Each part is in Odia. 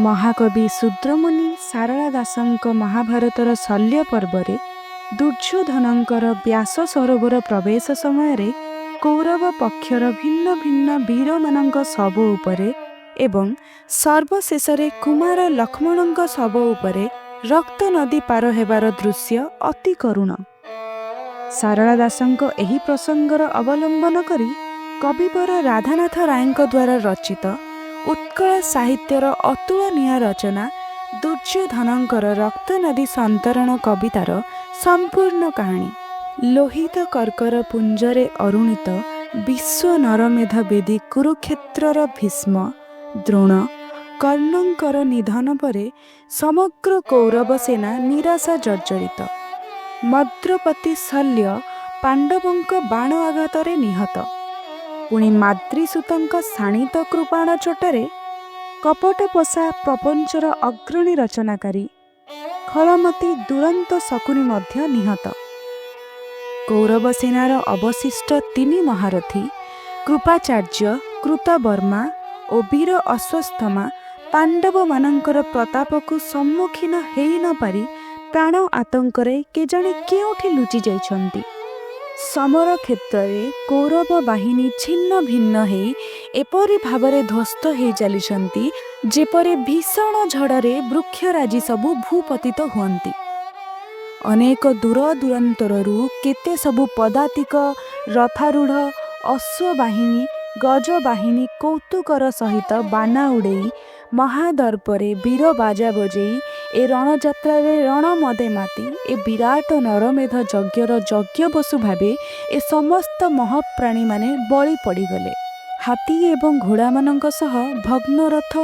महाकवि ଶୂଦ୍ରମୁନି ସାରଳା ଦାସଙ୍କ ମହାଭାରତର ଶଲ୍ୟ ପର୍ବରେ ଦୁର୍ଯ୍ୟୋଧନଙ୍କର ବ୍ୟାସ ସରୋବର ପ୍ରବେଶ ସମୟରେ କୌରବ ପକ୍ଷର ଭିନ୍ନ ଭିନ୍ନ ବୀରମାନଙ୍କ ଶବ ଉପରେ ଏବଂ ସର୍ବଶେଷରେ କୁମାର ଲକ୍ଷ୍ମଣଙ୍କ ଶବ ଉପରେ ରକ୍ତ ନଦୀ ପାର ହେବାର ଦୃଶ୍ୟ ଅତି କରୁଣ। ସାରଳା ଦାସଙ୍କ ଏହି ପ୍ରସଙ୍ଗର ଅବଲମ୍ବନ କରି କବିବର ରାଧାନାଥ ରାୟଙ୍କ ଦ୍ୱାରା ରଚିତ ଉତ୍କଳ ସାହିତ୍ୟର ଅତୁଳନୀୟ ରଚନା ଦୁର୍ଯ୍ୟୋଧନଙ୍କର ରକ୍ତନଦୀ ସନ୍ତରଣ କବିତାର ସମ୍ପୂର୍ଣ୍ଣ କାହାଣୀ। ଲୋହିତ କର୍କର ପୁଞ୍ଜରେ ଅରୁଣିତ ବିଶ୍ୱ ନରମେଧ ବେଦୀ କୁରୁକ୍ଷେତ୍ରର ଭୀଷ୍ମ ଦ୍ରୋଣ କର୍ଣ୍ଣଙ୍କର ନିଧନ ପରେ ସମଗ୍ର କୌରବ ସେନା ନିରାଶା ଜର୍ଜରିତ। ମଦ୍ରପତି ଶଲ୍ୟ ପାଣ୍ଡବଙ୍କ ବାଣ ଆଘାତରେ ନିହତ। ପୁଣି ମାଦ୍ରୀସୂତଙ୍କ ଶାଣିତ କୃପାଣ ଚୋଟରେ କପଟ ପୋଷା ପ୍ରପଞ୍ଚର ଅଗ୍ରଣୀ ରଚନାକାରୀ ଖଳମତୀ ଦୁରନ୍ତ ଶକୁନି ମଧ୍ୟ ନିହତ। କୌରବ ସେନାର ଅବଶିଷ୍ଟ ତିନି ମହାରଥୀ କୃପାଚାର୍ଯ୍ୟ କୃତବର୍ମା ଓ ବୀର ଅଶ୍ୱତ୍ଥାମା ପାଣ୍ଡବମାନଙ୍କର ପ୍ରତାପକୁ ସମ୍ମୁଖୀନ ହେଇ ନ ପାରି ପ୍ରାଣ ଆତଙ୍କରେ କେଜାଣି କେଉଁଠି ଲୁଚି ଯାଇଛନ୍ତି। ସମର କ୍ଷେତ୍ରରେ କୌରବ ବାହିନୀ ଛିନ୍ନ ଭିନ୍ନ ହେଇ ଏପରି ଭାବରେ ଧ୍ୱସ୍ତ ହେଇ ଚାଲିଛନ୍ତି ଯେପରି ଭୀଷଣ ଝଡ଼ରେ ବୃକ୍ଷରାଜି ସବୁ ଭୂପତିତ ହୁଅନ୍ତି। ଅନେକ ଦୂର ଦୂରାନ୍ତରରୁ କେତେ ସବୁ ପଦାତିକ ରଥାରୂଢ଼ ଅଶ୍ୱବାହିନୀ ଗଜବାହିନୀ କୌତୁକର ସହିତ ବାନା ଉଡ଼େଇ ମହାଦର୍ପରେ ବୀର ବାଜା ବଜେଇ ଏ ରଣଯାତ୍ରାରେ ରଣମଦେ ମାତି ଏ ବିରାଟ ନରମେଧ ଯଜ୍ଞର ଯଜ୍ଞବସୁ ଭାବେ ଏ ସମସ୍ତ ମହାପ୍ରାଣୀମାନେ ବଳି ପଡ଼ିଗଲେ। ହାତୀ ଏବଂ ଘୋଡ଼ାମାନଙ୍କ ସହ ଭଗ୍ନରଥ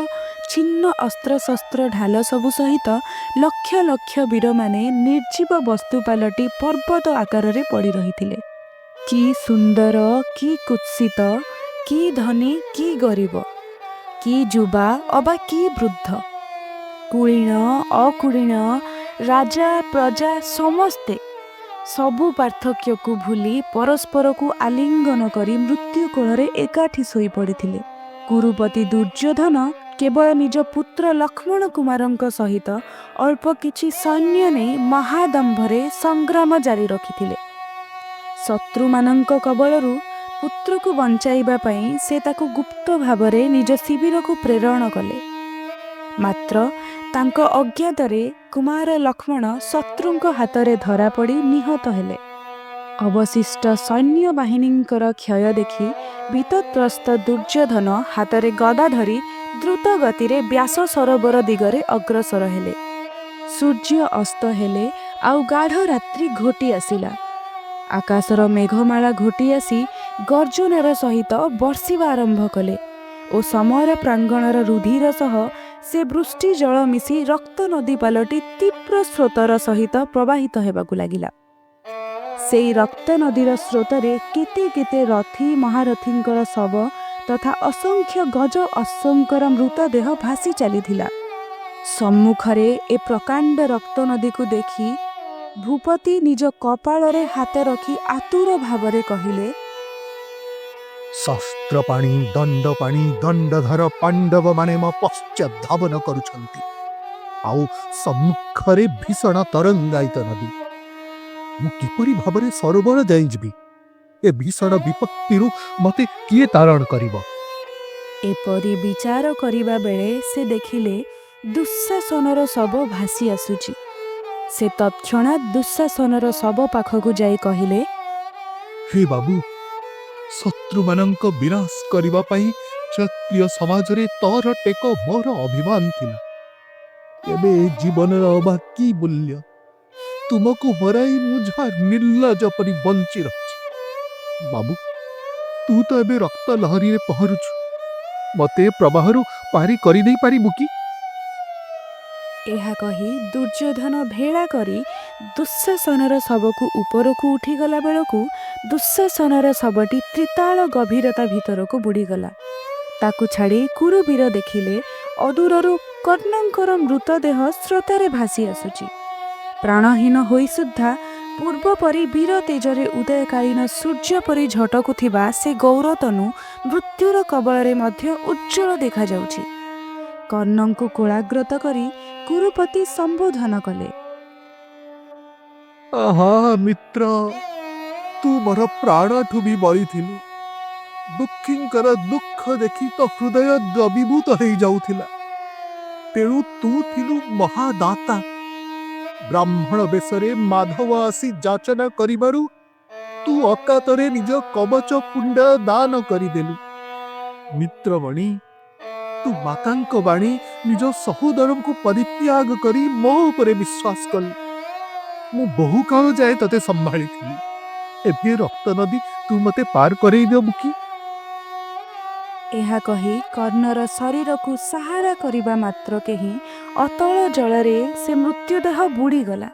ଛିନ୍ନ ଅସ୍ତ୍ରଶସ୍ତ୍ର ଢାଲ ସବୁ ସହିତ ଲକ୍ଷ ଲକ୍ଷ ବୀରମାନେ ନିର୍ଜୀବ ବସ୍ତୁ ପାଲଟି ପର୍ବତ ଆକାରରେ ପଡ଼ି ରହିଥିଲେ। କି ସୁନ୍ଦର କି କୁତ୍ସିତ କି ଧନୀ କି ଗରିବ କି ଯୁବା ଅବା କି ବୃଦ୍ଧ କୁଳୀନ ଅକୁଳୀନ ରାଜା ପ୍ରଜା ସମସ୍ତେ ସବୁ ପାର୍ଥକ୍ୟକୁ ଭୁଲି ପରସ୍ପରକୁ ଆଲିଙ୍ଗନ କରି ମୃତ୍ୟୁ କୋଳରେ ଏକାଠି ଶୋଇପଡ଼ିଥିଲେ। କୁରୁପତି ଦୁର୍ଯ୍ୟୋଧନ କେବଳ ନିଜ ପୁତ୍ର ଲକ୍ଷ୍ମଣ କୁମାରଙ୍କ ସହିତ ଅଳ୍ପ କିଛି ସୈନ୍ୟ ନେଇ ମହାଦମ୍ଭରେ ସଂଗ୍ରାମ ଜାରି ରଖିଥିଲେ। ଶତ୍ରୁମାନଙ୍କ କବଳରୁ ପୁତ୍ରକୁ ବଞ୍ଚାଇବା ପାଇଁ ସେ ତାକୁ ଗୁପ୍ତ ଭାବରେ ନିଜ ଶିବିରକୁ ପ୍ରେରଣ କଲେ। ମାତ୍ର ତାଙ୍କ ଅଜ୍ଞାତରେ କୁମାର ଲକ୍ଷ୍ମଣ ଶତ୍ରୁଙ୍କ ହାତରେ ଧରାପଡ଼ି ନିହତ ହେଲେ। ଅବଶିଷ୍ଟ ସୈନ୍ୟବାହିନୀଙ୍କର କ୍ଷୟ ଦେଖି ଭୀତତ୍ରସ୍ତ ଦୁର୍ଯ୍ୟୋଧନ ହାତରେ ଗଦା ଧରି ଦ୍ରୁତ ଗତିରେ ବ୍ୟାସ ସରୋବର ଦିଗରେ ଅଗ୍ରସର ହେଲେ। ସୂର୍ଯ୍ୟ ଅସ୍ତ ହେଲେ ଆଉ ଗାଢ଼ ରାତ୍ରି ଘୋଟି ଆସିଲା। ଆକାଶର ମେଘମାଳା ଘୋଟି ଆସି ଗର୍ଜନର ସହିତ ବର୍ଷିବା ଆରମ୍ଭ କଲେ ଓ ସମର ପ୍ରାଙ୍ଗଣର ରୁଧିର ସହ ସେ ବୃଷ୍ଟି ଜଳ ମିଶି ରକ୍ତ ନଦୀ ପାଲଟି ତୀବ୍ର ସ୍ରୋତର ସହିତ ପ୍ରବାହିତ ହେବାକୁ ଲାଗିଲା। ସେଇ ରକ୍ତ ନଦୀର ସ୍ରୋତରେ କେତେ କେତେ ରଥୀ ମହାରଥୀଙ୍କର ଶବ ତଥା ଅସଂଖ୍ୟ ଗଜ ଅଶ୍ୱଙ୍କର ମୃତଦେହ ଭାସି ଚାଲିଥିଲା। ସମ୍ମୁଖରେ ଏ ପ୍ରକାଣ୍ଡ ରକ୍ତ ନଦୀକୁ ଦେଖି ଭୂପତି ନିଜ କପାଳରେ ହାତ ରଖି ଆତୁର ଭାବରେ କହିଲେ, ଶସ୍ତ୍ର ପାଣି ଦଣ୍ଡଧର ପାଣ୍ଡବମାନେ ମୋ ପଶ୍ଚାତ୍ ଧାବନ କରୁଛନ୍ତି। ଆଉ ସମ୍ମୁଖରେ ଭୀଷଣ ତରଙ୍ଗାୟିତ ନଦୀ। ମୁଁ କିପରି ଭାବରେ ସରୋବର ଯାଇଯିବି? ଏ ଭୀଷଣ ବିପତ୍ତିରୁ ମୋତେ କିଏ ତାରଣ କରିବ? ଏପରି ବିଚାର କରିବା ବେଳେ ସେ ଦେଖିଲେ ଦୁଃଶାସନର ଶବ ଭାସି ଆସୁଛି। ସେ ତତ୍କ୍ଷଣାତ୍ ଦୁଃଶାସନର ଶବ ପାଖକୁ ଯାଇ କହିଲେ, ହେ ବାବୁ, ଶତ୍ରୁମାନଙ୍କ ବିନାଶ କରିବା ପାଇଁ କ୍ଷତ୍ରିୟ ସମାଜରେ ତୋର ଟେକ ମୋର ଅଭିମାନ ଥିଲା। ଏବେ ଏ ଜୀବନର ଅବା କି ମୂଲ୍ୟ? ତୁମକୁ ହରାଇ ମୁଁ ଯାହା ନିର୍ଲଜ ପରି ବଞ୍ଚି ରହିଛି। ବାବୁ, ତୁ ତ ଏବେ ରକ୍ତ ଲହରୀରେ ପହଁରୁଛୁ। ମୋତେ ପ୍ରବାହରୁ ପାରି କରିଦେଇ ପାରିବୁ କି? ଏହା କହି ଦୁର୍ଯ୍ୟୋଧନ ଭେଳା କରି ଦୁଃଶାସନର ଶବକୁ ଉପରକୁ ଉଠିଗଲା ବେଳକୁ ଦୁଃଶାସନର ଶବଟି ତ୍ରିତାଳ ଗଭୀରତା ଭିତରକୁ ବୁଡ଼ିଗଲା। ତାକୁ ଛାଡ଼ି କୁରୁବୀର ଦେଖିଲେ ଅଦୂରରୁ କର୍ଣ୍ଣଙ୍କର ମୃତଦେହ ସ୍ରୋତରେ ଭାସି ଆସୁଛି। ପ୍ରାଣହୀନ ହୋଇ ସୁଦ୍ଧା ପୂର୍ବ ପରି ବୀର ତେଜରେ ଉଦୟକାଳୀନ ସୂର୍ଯ୍ୟ ପରି ଝଟକୁଥିବା ସେ ଗୌରତନୁ ମୃତ୍ୟୁର କବଳରେ ମଧ୍ୟ ଉଜ୍ଜ୍ୱଳ ଦେଖାଯାଉଛି। କର୍ଣ୍ଣଙ୍କୁ କୋଳାଗ୍ରତ କରି କୁରୁପତି ସମ୍ବୋଧନ କଲେ। ଆହା ମିତ୍ର, ତୁ ମୋର ପ୍ରାଣଠୁ ବି ବଳିଥିଲୁ। ଦୁଃଖୀଙ୍କର ଦୁଃଖ ଦେଖି ତ ହୃଦୟ ଦ୍ରବୀଭୂତ ହେଇଯାଉଥିଲା। ତେଣୁ ତୁ ଥିଲୁ ମହାଦାତା। ବ୍ରାହ୍ମଣ ବେଶରେ ମାଧବ ଆସି ଯାଚନା କରିବାରୁ ତୁ ଅକାତରେ ନିଜ କବଚ କୁଣ୍ଡ ଦାନ କରିଦେଲୁ। ମିତ୍ରମଣି, ତୁ ମାତାଙ୍କ ବାଣୀ ନିଜ ସହୋଦରଙ୍କୁ ପରିତ୍ୟାଗ କରି ମୋ ଉପରେ ବିଶ୍ୱାସ କଲୁ। ମୁଁ ବହୁ କାଳ ଯାଏ ତତେ ସମ୍ଭାଳିଥିଲି। ଏବେ ରକ୍ତ ନଦୀ ତୁ ମତେ ପାର କରେଇ ଦେବୁ କି? ଏହା କହି କର୍ଣ୍ଣର ଶରୀରକୁ ସାହାରା କରିବା ମାତ୍ରକେ ହିଁ ଅତଳ ଜଳରେ ସେ ମୃତ୍ୟୁଦେହ ବୁଡ଼ିଗଲା।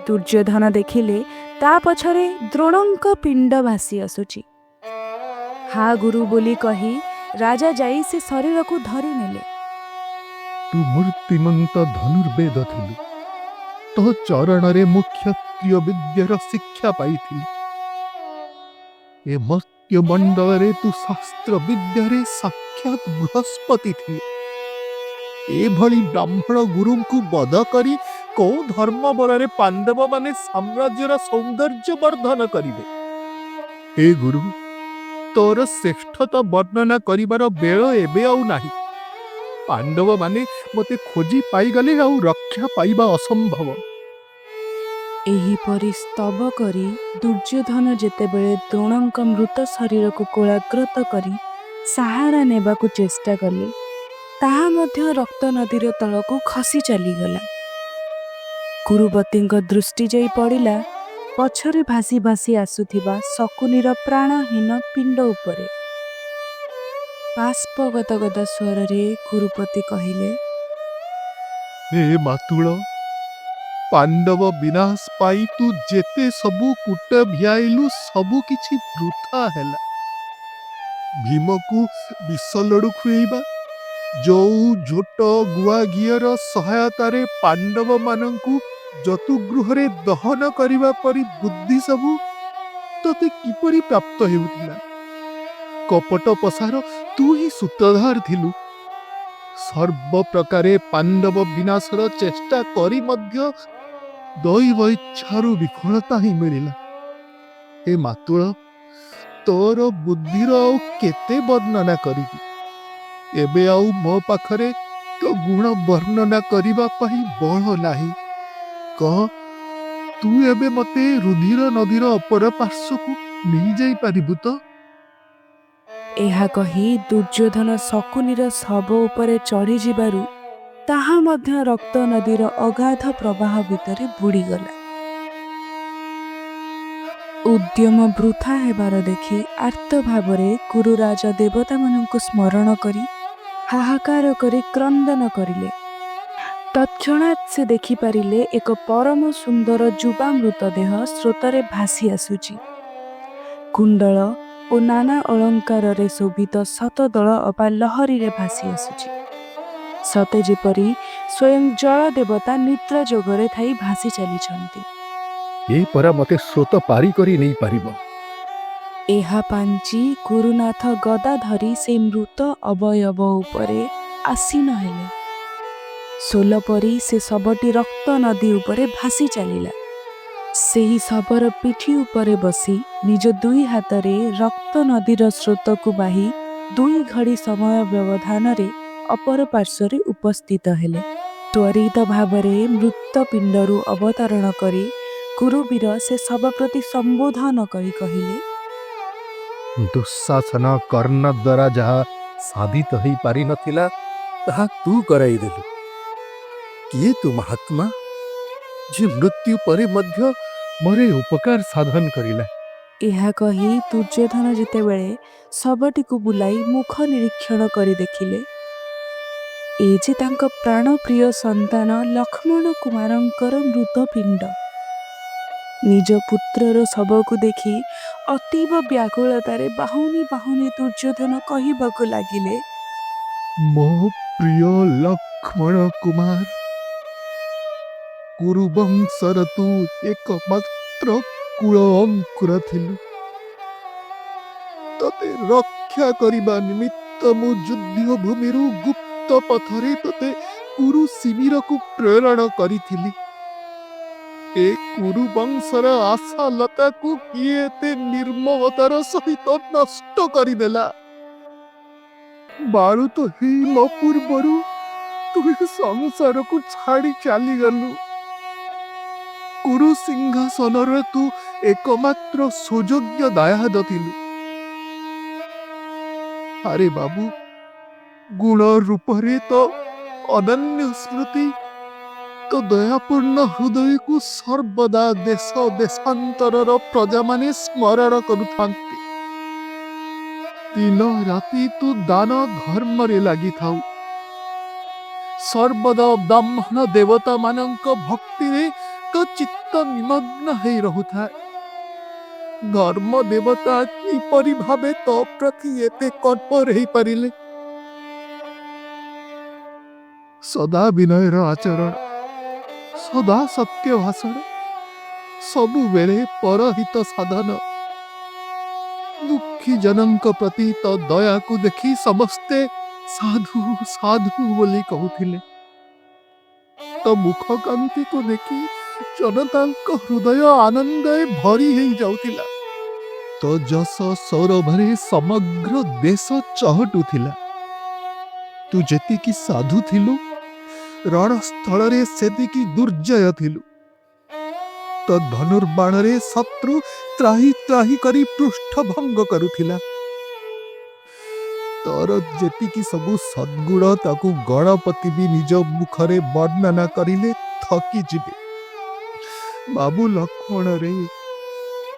ଦୁର୍ଯ୍ୟୋଧନ ଦେଖିଲେ ତା ପଛରେ ଦ୍ରୋଣଙ୍କ ପିଣ୍ଡ ଭାସି ଆସୁଛି। ହା ଗୁରୁ ବୋଲି କହି ରାଜା ଯାଇ ସେ ଶରୀରକୁ ଧରି ନେଲେ। ତୁ ମୂର୍ତ୍ତିମନ୍ତ ଧନୁର୍ବେଦ ଥିଲୁ। ତୋ ଚରଣରେ ମୁଁ କ୍ଷତ୍ରିୟ ବିଦ୍ୟାର ଶିକ୍ଷା ପାଇଥିଲି। ଏ ମର୍ତ୍ତ୍ୟ ମଣ୍ଡଳରେ ତୁ ଶାସ୍ତ୍ର ବିଦ୍ୟାରେ ସାକ୍ଷାତ ବୃହସ୍ପତି ଥିଲେ। ଏଭଳି ବ୍ରାହ୍ମଣ ଗୁରୁଙ୍କୁ ବଧ କରି କୋଉ ଧର୍ମ ବଳରେ ପାଣ୍ଡବମାନେ ସାମ୍ରାଜ୍ୟର ସୌନ୍ଦର୍ଯ୍ୟ ବର୍ଦ୍ଧନ କରିବେ? ହେ ଗୁରୁ, ତୋର ଶ୍ରେଷ୍ଠତା ବର୍ଣ୍ଣନା କରିବାର ବେଳ ଏବେ ଆଉ ନାହିଁ। ପାଣ୍ଡବମାନେ ମୋତେ ଖୋଜି ପାଇଗଲେ ଆଉ ରକ୍ଷା ପାଇବା ଅସମ୍ଭବ। ଏହିପରି ସ୍ତବ କରି ଦୁର୍ଯ୍ୟୋଧନ ଯେତେବେଳେ ଦ୍ରୋଣଙ୍କ ମୃତ ଶରୀରକୁ କୋଳାଗ୍ରତ କରି ସାହାରା ନେବାକୁ ଚେଷ୍ଟା କଲେ, ତାହା ମଧ୍ୟ ରକ୍ତ ନଦୀର ତଳକୁ ଖସି ଚାଲିଗଲା। କୁରୁପତିଙ୍କ ଦୃଷ୍ଟି ଯାଇ ପଡ଼ିଲା ପଛରେ ଭାସି ଭାସି ଆସୁଥିବା ଶକୁନିର ପ୍ରାଣହୀନ ପିଣ୍ଡ ଉପରେ। ବାଷ୍ପଗଦଗଦ ସ୍ୱରରେ କୁରୁପତି କହିଲେ, ହେ ମାତୁଳ, ପାଣ୍ଡବ ବିନାଶ ପାଇଁ ତୁ ଯେତେ ସବୁ କୂଟ ଭିଆଇଲୁ ସବୁ କିଛି ବୃଥା ହେଲା। ଭୀମକୁ ବିଷ ଲଡୁ ଖୁଏଇବା, ଯୋଉ ଝୋଟ ଗୁଆ ଘିଅର ସହାୟତାରେ ପାଣ୍ଡବମାନଙ୍କୁ ଯତୁଗୃହରେ ଦହନ କରିବା ପରି ବୁଦ୍ଧି ସବୁ ତତେ କିପରି ପ୍ରାପ୍ତ ହେଉଥିଲା? କପଟ ପସାର ତୁ ହିଁ ସୂତ୍ରଧାର ଥିଲୁ। ସର୍ବପ୍ରକାରେ ପାଣ୍ଡବ ବିନାଶର ଚେଷ୍ଟା କରି ମଧ୍ୟ ଦୈବ ଇଚ୍ଛାରୁ ବିଫଳତା ହିଁ ମିଳିଲା। ଏ ମାତୁଳ, ତୋର ବୁଦ୍ଧିର ଆଉ କେତେ ବର୍ଣ୍ଣନା କରିବି? ଏବେ ଆଉ ମୋ ପାଖରେ ତୋ ଗୁଣ ବର୍ଣ୍ଣନା କରିବା ପାଇଁ ବଳ ନାହିଁ। କହ, ତୁ ଏବେ ମତେ ରୁଧିର ନଦୀର ଅପର ପାର୍ଶ୍ୱକୁ ନେଇଯାଇପାରିବୁ ତ? ଏହା କହି ଦୁର୍ଯ୍ୟୋଧନ ଶକୁନିର ଶବ ଉପରେ ଚଢ଼ିଯିବାରୁ ତାହା ମଧ୍ୟ ରକ୍ତ ନଦୀର ଅଗାଧ ପ୍ରବାହ ଭିତରେ ବୁଡ଼ିଗଲା। ଉଦ୍ୟମ ବୃଥା ହେବାର ଦେଖି ଆର୍ତ୍ତ ଭାବରେ କୁରୁରାଜ ଦେବତାମାନଙ୍କୁ ସ୍ମରଣ କରି ହାହାକାର କରି କ୍ରନ୍ଦନ କରିଲେ। ତତ୍କ୍ଷଣାତ୍ ସେ ଦେଖିପାରିଲେ ଏକ ପରମ ସୁନ୍ଦର ଯୁବା ମୃତଦେହ ସ୍ରୋତରେ ଭାସି ଆସୁଛି। କୁଣ୍ଡଳ ଓ ନାନା ଅଳଙ୍କାରରେ ଶୋଭିତ ଶତଦଳ ଅବା ଲହରୀରେ ଭାସି ଆସୁଛି। ସତେ ଯେପରି ସ୍ୱୟଂ ଜଳ ଦେବତା ନିଦ୍ରା ଯୋଗରେ ଥାଇ ଭାସି ଚାଲିଛନ୍ତି। ଏ ପରା ମତେ ସ୍ରୋତ ପାରି କରି ନେଇପାରିବ। ଏହା ପାଞ୍ଚି ଗୁରୁନାଥ ଗଦା ଧରି ସେ ମୃତ ଅବୟବ ଉପରେ ଆସୀନ ହେଲେ। ସୋଲ ପରି ସେ ଶବଟି ରକ୍ତ ନଦୀ ଉପରେ ଭାସି ଚାଲିଲା। ସେହି ଶବର ପିଠି ଉପରେ ବସି ନିଜ ଦୁଇ ହାତରେ ରକ୍ତ ନଦୀର ସ୍ରୋତକୁ ବାହି 2 ଘଡ଼ି ସମୟ ବ୍ୟବଧାନରେ ଅପର ପାର୍ଶ୍ୱରେ ଉପସ୍ଥିତ ହେଲେ। ତ୍ୱରିତ ଭାବରେ ମୃତ ପିଣ୍ଡରୁ ଅବତରଣ କରି କୁରୁବୀର ସେ ଶବ ପ୍ରତି ସମ୍ବୋଧନ କରି କହିଲେ, ଦୁଃଶାସନ କର୍ଣ୍ଣ ଦ୍ୱାରା ଯାହା ସାଧିତ ହେଇପାରିନଥିଲା ତାହା ତୁ କରାଇଦେଲୁ। କିଏ ତୁ ମହାତ୍ମା, ଯେ ମୃତ୍ୟୁ ପରେ ମଧ୍ୟ ମୋର ଏ ଉପକାର ସାଧନ କରିଲା? ଏହା କହି ଦୁର୍ଯ୍ୟୋଧନ ଯେତେବେଳେ ଶବଟିକୁ ବୁଲାଇ ମୁଖ ନିରୀକ୍ଷଣ କରି ଦେଖିଲେ, ଏ ଯେ ତାଙ୍କ ପ୍ରାଣପ୍ରିୟ ସନ୍ତାନ ଲକ୍ଷ୍ମଣ କୁମାରଙ୍କର ମୃତ ପିଣ୍ଡ। ନିଜ ପୁତ୍ରର ଶବକୁ ଦେଖି ଅତୀବ ବ୍ୟାକୁଳତାରେ ବାହୁନି ବାହୁନି ଦୁର୍ଯ୍ୟୋଧନ କହିବାକୁ ଲାଗିଲେ, ମୋ ପ୍ରିୟ ଲକ୍ଷ୍ମଣ କୁମାର, କୁରୁବଂଶର ତୁ ଏକମାତ୍ର କୁଳ ଅଙ୍କୁର ଥିଲୁ। ତତେ ରକ୍ଷା କରିବା ନିମିତ୍ତ ମୁଁ ଯୁଦ୍ଧ ଭୂମିରୁ ଗୁପ୍ତ ଗୁପ୍ତ ପଥରେ ତୋତେ କୁରୁ ଶିବିରକୁ ପ୍ରେରଣ କରିଥିଲି। ଏ କୁରୁ ବଂଶର ଆଶା ଲତାକୁ କିଏ ଏତେ ନିର୍ମମତାର ସହିତ ନଷ୍ଟ କରିଦେଲା। ବାଳୁତ ହେଇ ମୋ ପୂର୍ବରୁ ତୁମେ ସଂସାରକୁ ଛାଡ଼ି ଚାଲିଗଲୁ। କୁରୁ ସିଂହାସନରେ ତୁ ଏକମାତ୍ର ସୁଯୋଗ୍ୟ ଦାୟାଦ ଥିଲୁ। ଆରେ ବାବୁ, ଗୁଣ ରୂପରେ ତ ଅନନ୍ୟ ସ୍ମୃତି, ତ ଦୟାପୂର୍ଣ୍ଣ ହୃଦୟକୁ ସର୍ବଦା ଦେଶ ଦେଶାନ୍ତରର ପ୍ରଜାମାନେ ସ୍ମରଣ କରୁଥାନ୍ତି। ଦିନ ରାତି ତୁ ଦାନ ଧର୍ମରେ ଲାଗିଥାଉ। ସର୍ବଦା ବ୍ରାହ୍ମଣ ଦେବତା ମାନଙ୍କ ଭକ୍ତିରେ ତୋ ଚିତ୍ତ ନିମଗ୍ନ ହେଇ ରହୁଥାଏ। ଧର୍ମ ଦେବତା କିପରି ଭାବେ ତୋ ପ୍ରତି ଏତେ କଠୋର ହେଇପାରିଲେ? ସଦା ବିନୟର ଆଚରଣ, ସଦା ସତ୍ୟ ଭାଷଣ, ସବୁବେଳେ ପରହିତ ସାଧନ। ଦୁଃଖୀ ଜନଙ୍କ ପ୍ରତି ତ ଦୟାକୁ ଦେଖି ସମସ୍ତେ ସାଧୁ ସାଧୁ ବୋଲି କହୁଥିଲେ। ତ ମୁଖ କାନ୍ତିକୁ ଦେଖି ଜନତାଙ୍କ ହୃଦୟ ଆନନ୍ଦରେ ଭରି ହେଇ ଯାଉଥିଲା। ତ ଯଶ ସୌରଭରେ ସମଗ୍ର ଦେଶ ଚହଟୁଥିଲା। ତୁ ଯେତିକି ସାଧୁ ଥିଲୁ, ରଣସ୍ଥଳରେ ସେତିକି ଦୁର୍ଜୟ ଥିଲୁ। ତ ଧନୁର୍ବାଣରେ ଶତ୍ରୁ ତ୍ରାହି ତ୍ରାହି କରି ପୃଷ୍ଠଭଙ୍ଗ କରୁଥିଲା। ତୋର ଯେତିକି ସବୁ ସଦ୍ଗୁଣ ତାକୁ ଗଣପତି ବି ନିଜ ମୁଖରେ ବର୍ଣ୍ଣନା କରିଲେ ଥକିଯିବେ। ବାବୁ ଲକ୍ଷ୍ମଣ ରେ,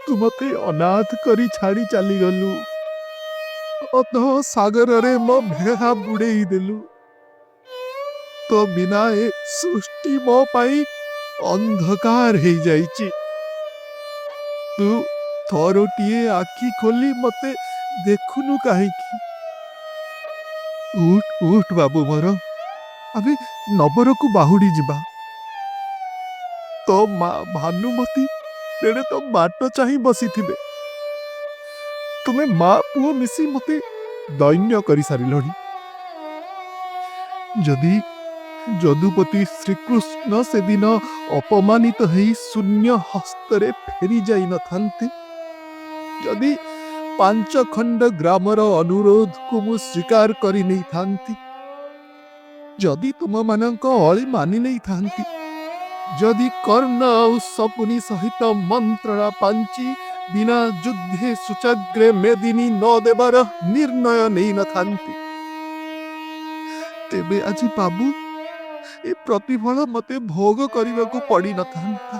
ତୁ ମତେ ଅନାଥ କରି ଛାଡ଼ି ଚାଲିଗଲୁ। ଅତଃ ସାଗରରେ ମୋ ଭେଳା ବୁଡ଼େଇ ଦେଲୁ। ତୋ ବିନା ଏ ସୃଷ୍ଟି ମୋ ପାଇଁ ଅନ୍ଧକାର ହେଇଯାଇଛି। ତୁ ଥରଟିଏ ଆଖି ଖୋଲି ମତେ ଦେଖୁନୁ କାହିଁକି? ଉଠ ଉଠ ବାବୁ ମୋର, ଆମେ ନବରକୁ ବାହୁଡ଼ି ଯିବା। ତୋ ମା ଭାନୁମତୀ ତେଣେ ତ ବାଟ ଚାହିଁ ବସିଥିବେ। ତୁମେ ମା ପୁଅ ମିଶି ମତେ ଦୈନ୍ୟ କରିସାରିଲଣି। ଯଦି ଯଦୁପତି ଶ୍ରୀକୃଷ୍ଣ ସେଦିନ ଅପମାନିତ ହେଇ ଶୂନ୍ୟ ହସ୍ତରେ ଫେରି ଯାଇ ନଥାନ୍ତେ, ଯଦି 5 ଖଣ୍ଡ ଗ୍ରାମର ଅନୁରୋଧକୁ ମୁଁ ସ୍ୱୀକାର କରି ନେଇଥାନ୍ତି, ଯଦି ତୁମମାନଙ୍କ ଅଳି ମାନି ନେଇଥାନ୍ତି, ଯଦି କର୍ଣ୍ଣ ଆଉ ସପୁନି ସହିତ ମନ୍ତ୍ରଣା ପାଞ୍ଚି ବିନା ଯୁଦ୍ଧେ ସୁଚାଗ୍ରେ ମେଦିନୀ ନ ଦେବାର ନିର୍ଣ୍ଣୟ ନେଇ ନଥାନ୍ତି, ତେବେ ଆଜି ବାବୁ ଏ ପ୍ରତିଫଳ ମତେ ଭୋଗ କରିବାକୁ ପଡ଼ିନଥାନ୍ତା।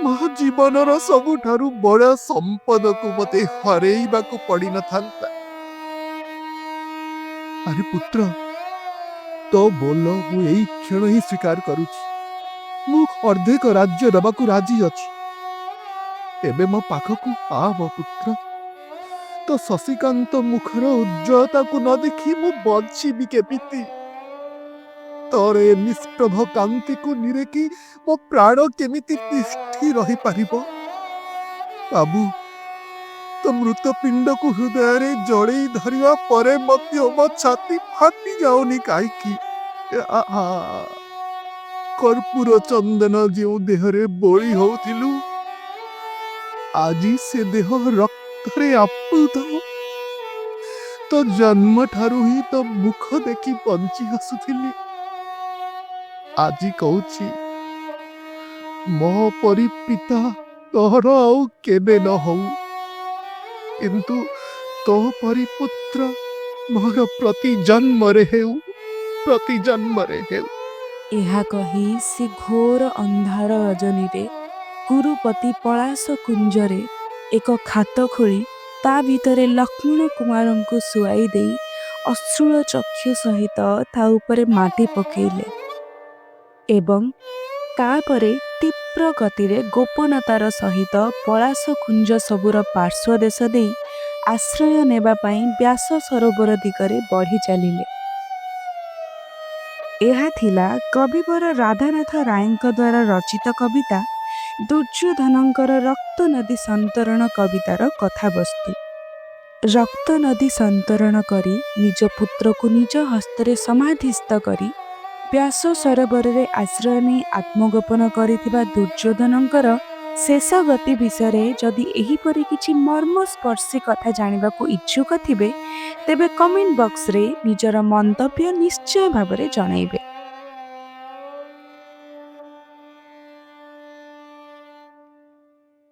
ମୋ ଜୀବନର ସବୁଠାରୁ ବଡ଼ ସମ୍ପଦକୁ ମତେ ହରେଇବାକୁ ପଡ଼ିନଥାନ୍ତା। ଆରେ ପୁତ୍ର, ତୋ ବୋଲ ମୁଁ ଏଇ କ୍ଷଣ ହିଁ ସ୍ୱୀକାର କରୁଛି। ମୁଁ ଅର୍ଦ୍ଧେକ ରାଜ୍ୟ ଦେବାକୁ ରାଜି ଅଛି। ଏବେ ମୋ ପାଖକୁ ଆ ମୋ ପୁତ୍ର। ତ ଶଶିକାନ୍ତ ମୁଖର ଉଜ୍ଜ୍ୱଳତାକୁ ନ ଦେଖି ମୁଁ ବଞ୍ଚିବି କେମିତି? ତୋର ଏ ନିଷ୍ପ୍ରଭ କାନ୍ତିକୁ ନିରେକି ମୋ ପ୍ରାଣ କେମିତି ତିଷ୍ଠି ରହିପାରିବ? ବାବୁ, ତ ମୃତ ପିଣ୍ଡକୁ ହୃଦୟରେ ଜଳେଇ ଧରିବା ପରେ ମଧ୍ୟ ମୋ ଛାତି ଫାଟି ଯାଉନି କାହିଁକି? ଆହା, କର୍ପୂର ଚନ୍ଦନ ଯେଉଁ ଦେହରେ ବୋଳି ହଉଥିଲୁ, ଆଜି ସେ ଦେହ ରକ୍ତରେ ଆପ୍ଲୁତ। ତ ଜନ୍ମଠାରୁ ହିଁ ତ ମୁଖ ଦେଖି ବଞ୍ଚି ଆସୁଥିଲି। ଆଜି କହୁଛି, ମୋ ପରି ପିତା ତୋର ଆଉ କେବେ ନ ହଉ, କିନ୍ତୁ ତୋ ପରି ପୁତ୍ର ମୋର ପ୍ରତି ଜନ୍ମରେ ହେଉ, ପ୍ରତି ଜନ୍ମରେ ହେଉ। ଏହା କହି ସେ ଘୋର ଅନ୍ଧାର ରଜନୀରେ କୁରୁପତି ପଳାଶ କୁଞ୍ଜରେ ଏକ ଖାତ ଖୋଳି ତା ଭିତରେ ଲକ୍ଷ୍ମଣ କୁମାରଙ୍କୁ ଶୁଆଇ ଦେଇ ଅଶ୍ରୁଳ ଚକ୍ଷୁ ସହିତ ତା ଉପରେ ମାଟି ପକାଇଲେ ଏବଂ ତାପରେ ତୀବ୍ର ଗତିରେ ଗୋପନତାର ସହିତ ପଳାଶ କୁଞ୍ଜ ସବୁର ପାର୍ଶ୍ୱଦେଶ ଦେଇ ଆଶ୍ରୟ ନେବା ପାଇଁ ବ୍ୟାସ ସରୋବର ଦିଗରେ ବଢ଼ି ଚାଲିଲେ। ଏହା ଥିଲା କବିବର ରାଧାନାଥ ରାୟଙ୍କ ଦ୍ୱାରା ରଚିତ କବିତା ଦୁର୍ଯ୍ୟୋଧନଙ୍କର ରକ୍ତ ନଦୀ ସନ୍ତରଣ କବିତାର କଥାବସ୍ତୁ। ରକ୍ତ ନଦୀ ସନ୍ତରଣ କରି ନିଜ ପୁତ୍ରକୁ ନିଜ ହସ୍ତରେ ସମାଧିସ୍ଥ କରି ବ୍ୟାସ ସରୋବରରେ ଆଶ୍ରୟ ନେଇ ଆତ୍ମଗୋପନ କରିଥିବା ଦୁର୍ଯ୍ୟୋଧନଙ୍କର ଶେଷ ଗତି ବିଷୟରେ ଯଦି ଏହିପରି କିଛି ମର୍ମସ୍ପର୍ଶୀ କଥା ଜାଣିବାକୁ ଇଚ୍ଛୁକ ଥିବେ ତେବେ କମେଣ୍ଟ ବକ୍ସରେ ନିଜର ମନ୍ତବ୍ୟ ନିଶ୍ଚୟ ଭାବରେ ଜଣାଇବେ।